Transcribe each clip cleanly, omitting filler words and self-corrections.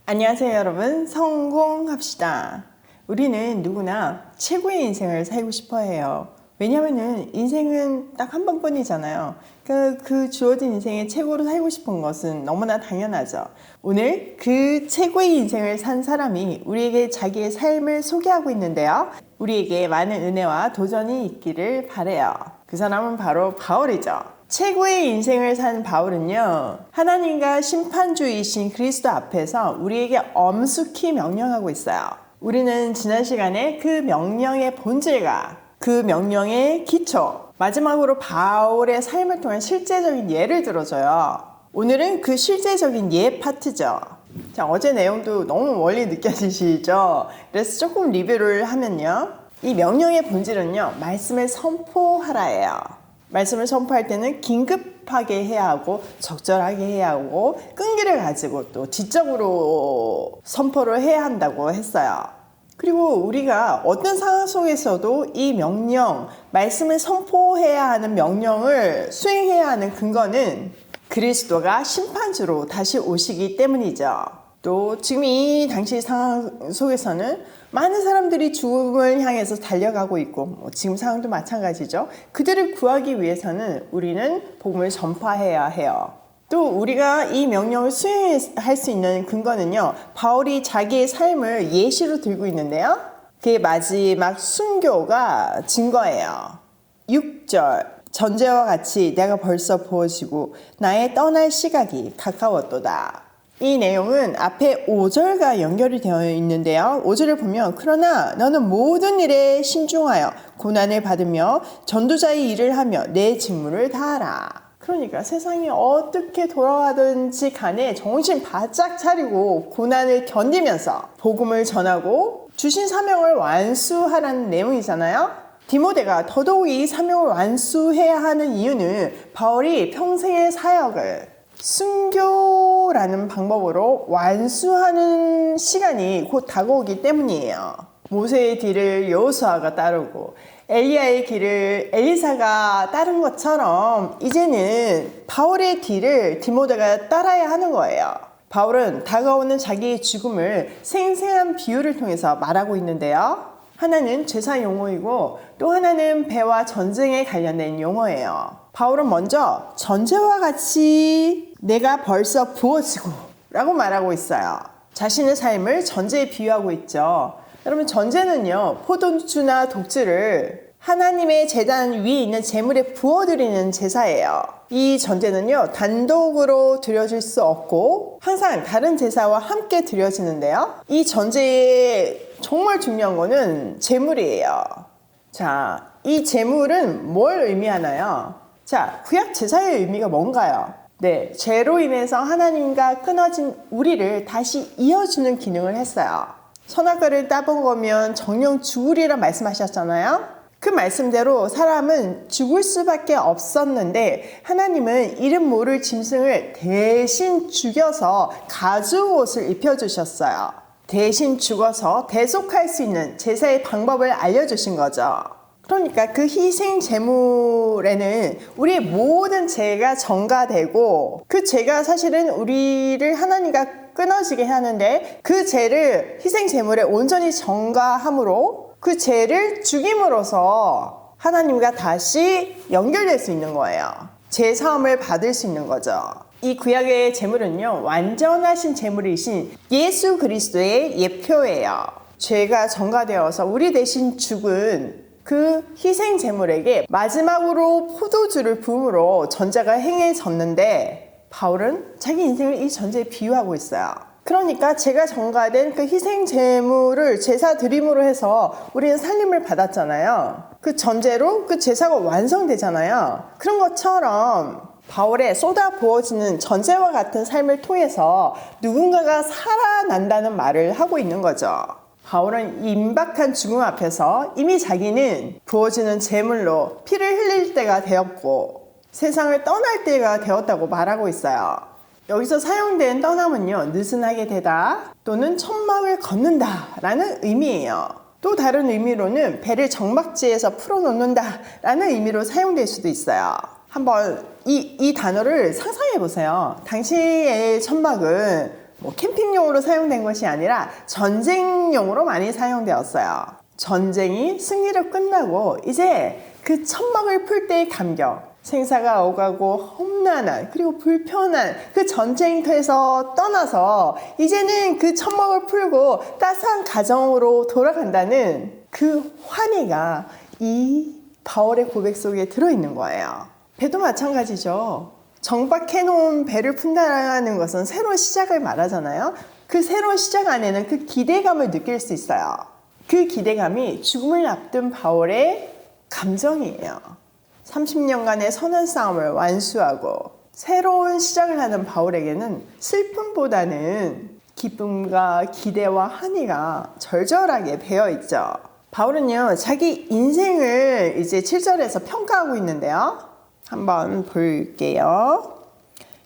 안녕하세요, 여러분. 성공합시다. 우리는 누구나 최고의 인생을 살고 싶어 해요. 왜냐하면 인생은 딱 한 번뿐이잖아요. 그 주어진 인생의 최고로 살고 싶은 것은 너무나 당연하죠. 오늘 그 최고의 인생을 산 사람이 우리에게 자기의 삶을 소개하고 있는데요. 우리에게 많은 은혜와 도전이 있기를 바라요. 그 사람은 바로 바울이죠. 최고의 인생을 산 바울은요, 하나님과 심판주이신 그리스도 앞에서 우리에게 엄숙히 명령하고 있어요. 우리는 지난 시간에 그 명령의 본질과 그 명령의 기초, 마지막으로 바울의 삶을 통한 실제적인 예를 들어줘요. 오늘은 그 실제적인 예 파트죠. 자, 어제 내용도 너무 멀리 느껴지시죠? 그래서 조금 리뷰를 하면요, 이 명령의 본질은요, 말씀을 선포하라예요. 말씀을 선포할 때는 긴급하게 해야 하고 적절하게 해야 하고 끈기를 가지고 또 지적으로 선포를 해야 한다고 했어요. 그리고 우리가 어떤 상황 속에서도 이 명령, 말씀을 선포해야 하는 명령을 수행해야 하는 근거는 그리스도가 심판주로 다시 오시기 때문이죠. 또 지금 이 당시 상황 속에서는 많은 사람들이 죽음을 향해서 달려가고 있고 지금 상황도 마찬가지죠. 그들을 구하기 위해서는 우리는 복음을 전파해야 해요. 또 우리가 이 명령을 수행할 수 있는 근거는요, 바울이 자기의 삶을 예시로 들고 있는데요, 그의 마지막 순교가 증거예요. 6절, 전제와 같이 내가 벌써 부어지고 나의 떠날 시각이 가까웠도다. 이 내용은 앞에 5절과 연결이 되어 있는데요. 5절을 보면 그러나 너는 모든 일에 신중하여 고난을 받으며 전도자의 일을 하며 내 직무를 다하라. 그러니까 세상이 어떻게 돌아가든지 간에 정신 바짝 차리고 고난을 견디면서 복음을 전하고 주신 사명을 완수하라는 내용이잖아요. 디모데가 더더욱 이 사명을 완수해야 하는 이유는 바울이 평생의 사역을 순교라는 방법으로 완수하는 시간이 곧 다가오기 때문이에요. 모세의 뒤를 여호수아가 따르고 엘리야의 길을 엘리사가 따른 것처럼 이제는 바울의 뒤를 디모데가 따라야 하는 거예요. 바울은 다가오는 자기의 죽음을 생생한 비유를 통해서 말하고 있는데요. 하나는 제사 용어이고 또 하나는 배와 전쟁에 관련된 용어예요. 바울은 먼저 전제와 같이 내가 벌써 부어지고 라고 말하고 있어요. 자신의 삶을 전제에 비유하고 있죠. 여러분, 전제는요, 포도주나 독주를 하나님의 제단 위에 있는 제물에 부어드리는 제사예요. 이 전제는요, 단독으로 드려질 수 없고 항상 다른 제사와 함께 드려지는데요, 이 전제의 정말 중요한 거는 제물이에요. 자, 이 제물은 뭘 의미하나요? 자, 구약 제사의 의미가 뭔가요? 네, 죄로 인해서 하나님과 끊어진 우리를 다시 이어주는 기능을 했어요. 선악과를 따본 거면 정령 죽으리라 말씀하셨잖아요. 그 말씀대로 사람은 죽을 수밖에 없었는데 하나님은 이름 모를 짐승을 대신 죽여서 가죽옷을 입혀주셨어요. 대신 죽어서 대속할 수 있는 제사의 방법을 알려주신 거죠. 그러니까 그 희생 제물에는 우리의 모든 죄가 전가되고, 그 죄가 사실은 우리를 하나님과 끊어지게 하는데 그 죄를 희생 제물에 온전히 전가함으로 그 죄를 죽임으로써 하나님과 다시 연결될 수 있는 거예요. 죄 사함을 받을 수 있는 거죠. 이 구약의 제물은요, 완전하신 제물이신 예수 그리스도의 예표예요. 죄가 전가되어서 우리 대신 죽은 그 희생 제물에게 마지막으로 포도주를 부음으로 전제가 행해졌는데, 바울은 자기 인생을 이 전제에 비유하고 있어요. 그러니까 제가 전가된 그 희생 제물을 제사 드림으로 해서 우리는 살림을 받았잖아요. 그 전제로 그 제사가 완성되잖아요. 그런 것처럼 바울의 쏟아 부어지는 전제와 같은 삶을 통해서 누군가가 살아난다는 말을 하고 있는 거죠. 바울은 임박한 죽음 앞에서 이미 자기는 부어지는 제물로 피를 흘릴 때가 되었고 세상을 떠날 때가 되었다고 말하고 있어요. 여기서 사용된 떠남은요, 느슨하게 되다 또는 천막을 걷는다 라는 의미예요. 또 다른 의미로는 배를 정막지에서 풀어놓는다 라는 의미로 사용될 수도 있어요. 한번 이 단어를 상상해 보세요. 당시의 천막은 뭐 캠핑용으로 사용된 것이 아니라 전쟁용으로 많이 사용되었어요. 전쟁이 승리로 끝나고 이제 그 천막을 풀 때의 감격, 생사가 오가고 험난한 그리고 불편한 그 전쟁터에서 떠나서 이제는 그 천막을 풀고 따스한 가정으로 돌아간다는 그 환희가 이 바울의 고백 속에 들어있는 거예요. 배도 마찬가지죠. 정박해놓은 배를 푼다는 것은 새로운 시작을 말하잖아요. 그 새로운 시작 안에는 그 기대감을 느낄 수 있어요. 그 기대감이 죽음을 앞둔 바울의 감정이에요. 30년간의 선한 싸움을 완수하고 새로운 시작을 하는 바울에게는 슬픔보다는 기쁨과 기대와 한의가 절절하게 배어있죠. 바울은요, 자기 인생을 이제 7절에서 평가하고 있는데요. 한번 볼게요.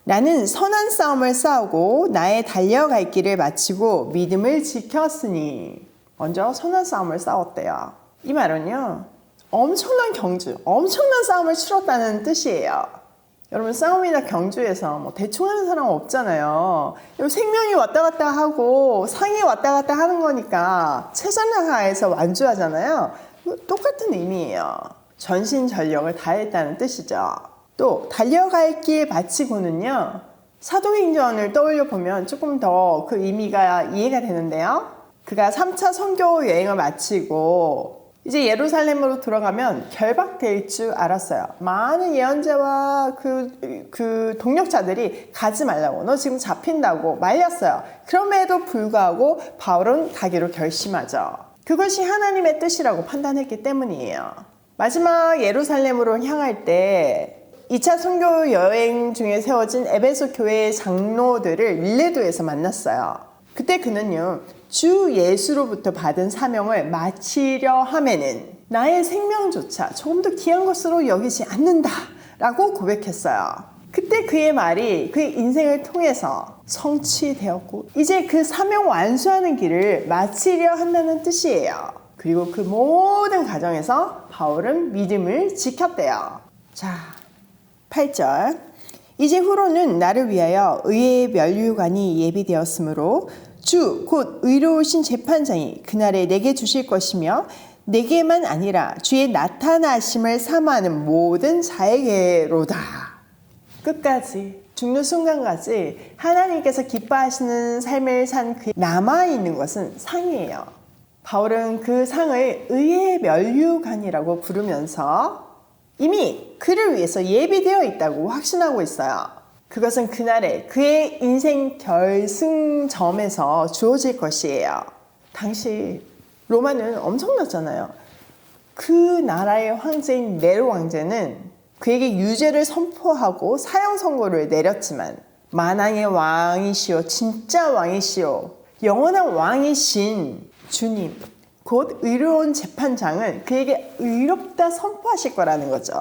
나는 선한 싸움을 싸우고 나의 달려갈 길을 마치고 믿음을 지켰으니. 먼저 선한 싸움을 싸웠대요. 이 말은요, 엄청난 경주, 엄청난 싸움을 치렀다는 뜻이에요. 여러분, 싸움이나 경주에서 뭐 대충 하는 사람 없잖아요. 생명이 왔다 갔다 하고 상이 왔다 갔다 하는 거니까 최선을 다해서 완주하잖아요. 똑같은 의미예요. 전신전력을 다했다는 뜻이죠. 또 달려갈 길 마치고는요, 사도행전을 떠올려 보면 조금 더 그 의미가 이해가 되는데요. 그가 3차 선교 여행을 마치고 이제 예루살렘으로 들어가면 결박될 줄 알았어요. 많은 예언자와 그 동력자들이 가지 말라고, 너 지금 잡힌다고 말렸어요. 그럼에도 불구하고 바울은 가기로 결심하죠. 그것이 하나님의 뜻이라고 판단했기 때문이에요. 마지막 예루살렘으로 향할 때 2차 선교 여행 중에 세워진 에베소 교회의 장로들을 밀레도에서 만났어요. 그때 그는요, 주 예수로부터 받은 사명을 마치려 하면은 나의 생명조차 조금 더 귀한 것으로 여기지 않는다 라고 고백했어요. 그때 그의 말이 그의 인생을 통해서 성취되었고 이제 그 사명 완수하는 길을 마치려 한다는 뜻이에요. 그리고 그 모든 과정에서 바울은 믿음을 지켰대요. 자, 8절. 이제 후로는 나를 위하여 의의 면류관이 예비되었으므로 주 곧 의로우신 재판장이 그날에 내게 주실 것이며 내게만 아니라 주의 나타나심을 사모하는 모든 자에게로다. 끝까지 죽는 순간까지 하나님께서 기뻐하시는 삶을 산 그에 남아있는 것은 상이에요. 바울은 그 상을 의의 면류관이라고 부르면서 이미 그를 위해서 예비되어 있다고 확신하고 있어요. 그것은 그날에 그의 인생 결승점에서 주어질 것이에요. 당시 로마는 엄청났잖아요. 그 나라의 황제인 네로 왕제는 그에게 유죄를 선포하고 사형 선고를 내렸지만 만왕의 왕이시오, 진짜 왕이시오, 영원한 왕이신 주님, 곧 의로운 재판장은 그에게 의롭다 선포하실 거라는 거죠.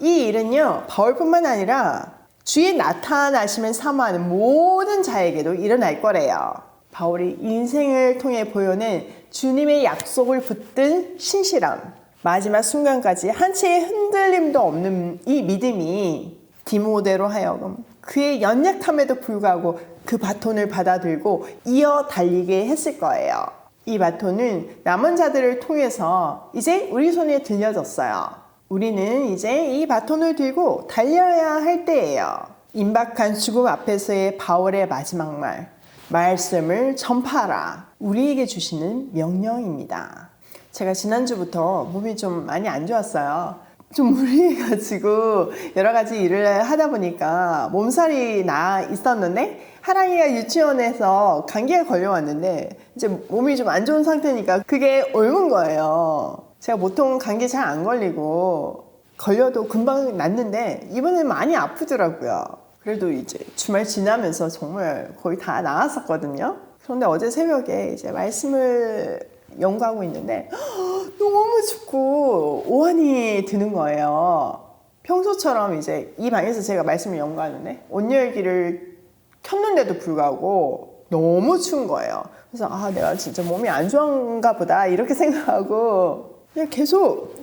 이 일은요, 바울뿐만 아니라 주의 나타나심을 사모하는 모든 자에게도 일어날 거래요. 바울이 인생을 통해 보여낸 주님의 약속을 붙든 신실함, 마지막 순간까지 한 채의 흔들림도 없는 이 믿음이 디모데로 하여금 그의 연약함에도 불구하고 그 바톤을 받아들고 이어 달리게 했을 거예요. 이 바톤은 남은 자들을 통해서 이제 우리 손에 들려졌어요. 우리는 이제 이 바톤을 들고 달려야 할 때예요. 임박한 죽음 앞에서의 바울의 마지막 말, 말씀을 전파하라, 우리에게 주시는 명령입니다. 제가 지난주부터 몸이 좀 많이 안 좋았어요. 좀 무리해가지고 여러 가지 일을 하다 보니까 몸살이 나 있었는데 하랑이가 유치원에서 감기가 걸려왔는데 이제 몸이 좀 안 좋은 상태니까 그게 옮은 거예요. 제가 보통 감기 잘 안 걸리고 걸려도 금방 낫는데 이번엔 많이 아프더라고요. 그래도 이제 주말 지나면서 정말 거의 다 나았었거든요. 그런데 어제 새벽에 이제 말씀을 연구하고 있는데 너무 춥고 오한이 드는 거예요. 평소처럼 이제 이 방에서 제가 말씀을 연구하는데 온열기를 켰는데도 불구하고 너무 추운 거예요. 그래서 내가 진짜 몸이 안 좋은가 보다 이렇게 생각하고 그냥 계속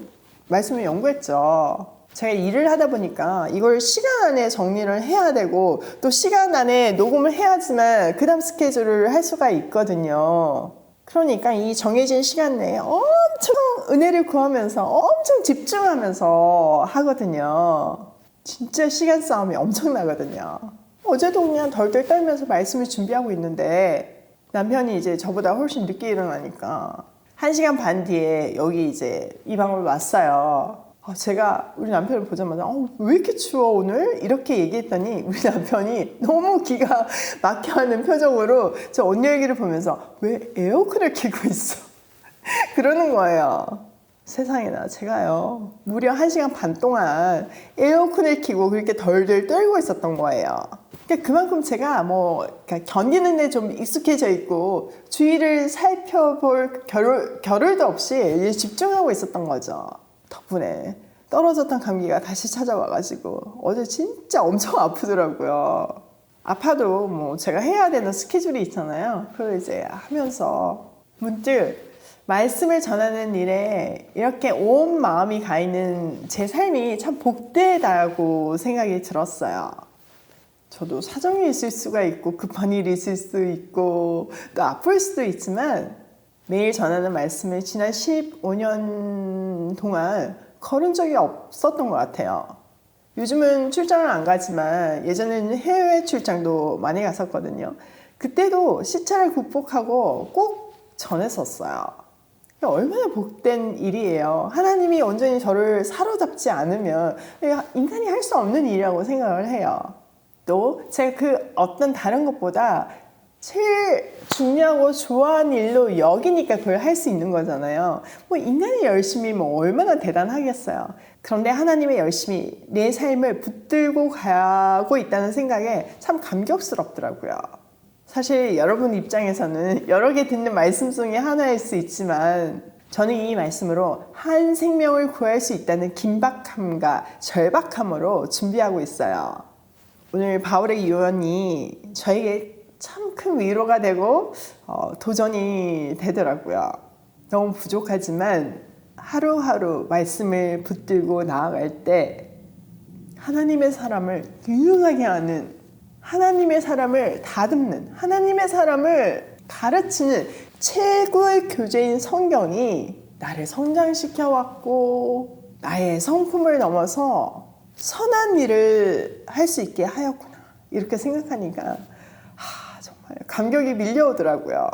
말씀을 연구했죠. 제가 일을 하다 보니까 이걸 시간 안에 정리를 해야 되고 또 시간 안에 녹음을 해야지만 그 다음 스케줄을 할 수가 있거든요. 그러니까 이 정해진 시간 내에 엄청 은혜를 구하면서 엄청 집중하면서 하거든요. 진짜 시간 싸움이 엄청나거든요. 어제도 그냥 덜덜 떨면서 말씀을 준비하고 있는데 남편이 이제 저보다 훨씬 늦게 일어나니까 1시간 반 뒤에 여기 이제 이 방으로 왔어요. 제가 우리 남편을 보자마자 왜 이렇게 추워 오늘? 이렇게 얘기했더니 우리 남편이 너무 기가 막혀하는 표정으로 저 언니 얘기를 보면서 왜 에어컨을 켜고 있어? 그러는 거예요. 세상에나 제가요 무려 1시간 반 동안 에어컨을 켜고 그렇게 덜덜 떨고 있었던 거예요. 그러니까 그만큼 제가 그러니까 견디는 데 좀 익숙해져 있고 주위를 살펴볼 겨를도 없이 집중하고 있었던 거죠. 덕분에 떨어졌던 감기가 다시 찾아와가지고 어제 진짜 엄청 아프더라고요. 아파도 제가 해야 되는 스케줄이 있잖아요. 그걸 이제 하면서 문득 말씀을 전하는 일에 이렇게 온 마음이 가 있는 제 삶이 참 복되다고 생각이 들었어요. 저도 사정이 있을 수가 있고 급한 일이 있을 수 있고 또 아플 수도 있지만 매일 전하는 말씀을 지난 15년 동안 걸은 적이 없었던 것 같아요. 요즘은 출장을 안 가지만 예전에는 해외 출장도 많이 갔었거든요. 그때도 시차를 극복하고 꼭 전했었어요. 얼마나 복된 일이에요. 하나님이 온전히 저를 사로잡지 않으면 인간이 할 수 없는 일이라고 생각을 해요. 또 제가 그 어떤 다른 것보다 제일 중요하고 좋아하는 일로 여기니까 그걸 할 수 있는 거잖아요. 인간이 열심히 얼마나 대단하겠어요. 그런데 하나님의 열심히 내 삶을 붙들고 가고 있다는 생각에 참 감격스럽더라고요. 사실 여러분 입장에서는 여러 개 듣는 말씀 중에 하나일 수 있지만 저는 이 말씀으로 한 생명을 구할 수 있다는 긴박함과 절박함으로 준비하고 있어요. 오늘 바울의 유언이 저에게 참 큰 위로가 되고 도전이 되더라고요. 너무 부족하지만 하루하루 말씀을 붙들고 나아갈 때 하나님의 사람을 유능하게 하는, 하나님의 사람을 다듬는, 하나님의 사람을 가르치는 최고의 교재인 성경이 나를 성장시켜 왔고 나의 성품을 넘어서 선한 일을 할 수 있게 하였구나 이렇게 생각하니까 정말 감격이 밀려오더라고요.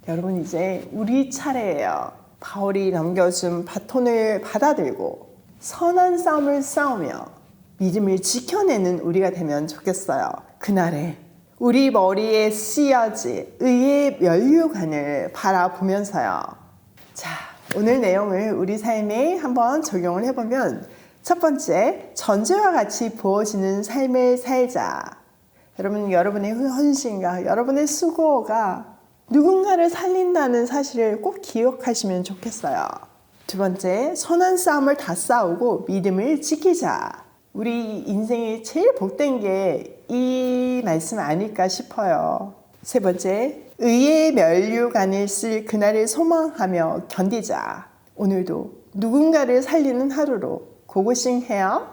여러분 이제 우리 차례예요. 바울이 넘겨준 바톤을 받아들고 선한 싸움을 싸우며 믿음을 지켜내는 우리가 되면 좋겠어요. 그날에 우리 머리에 씌어질 의의 면류관을 바라보면서요. 자, 오늘 내용을 우리 삶에 한번 적용을 해보면 첫 번째, 전제와 같이 부어지는 삶을 살자. 여러분, 여러분의 헌신과 여러분의 수고가 누군가를 살린다는 사실을 꼭 기억하시면 좋겠어요. 두 번째, 선한 싸움을 다 싸우고 믿음을 지키자. 우리 인생이 제일 복된 게 이 말씀 아닐까 싶어요. 세 번째, 의의 면류관을 쓸 그날을 소망하며 견디자. 오늘도 누군가를 살리는 하루로 고고싱 해요.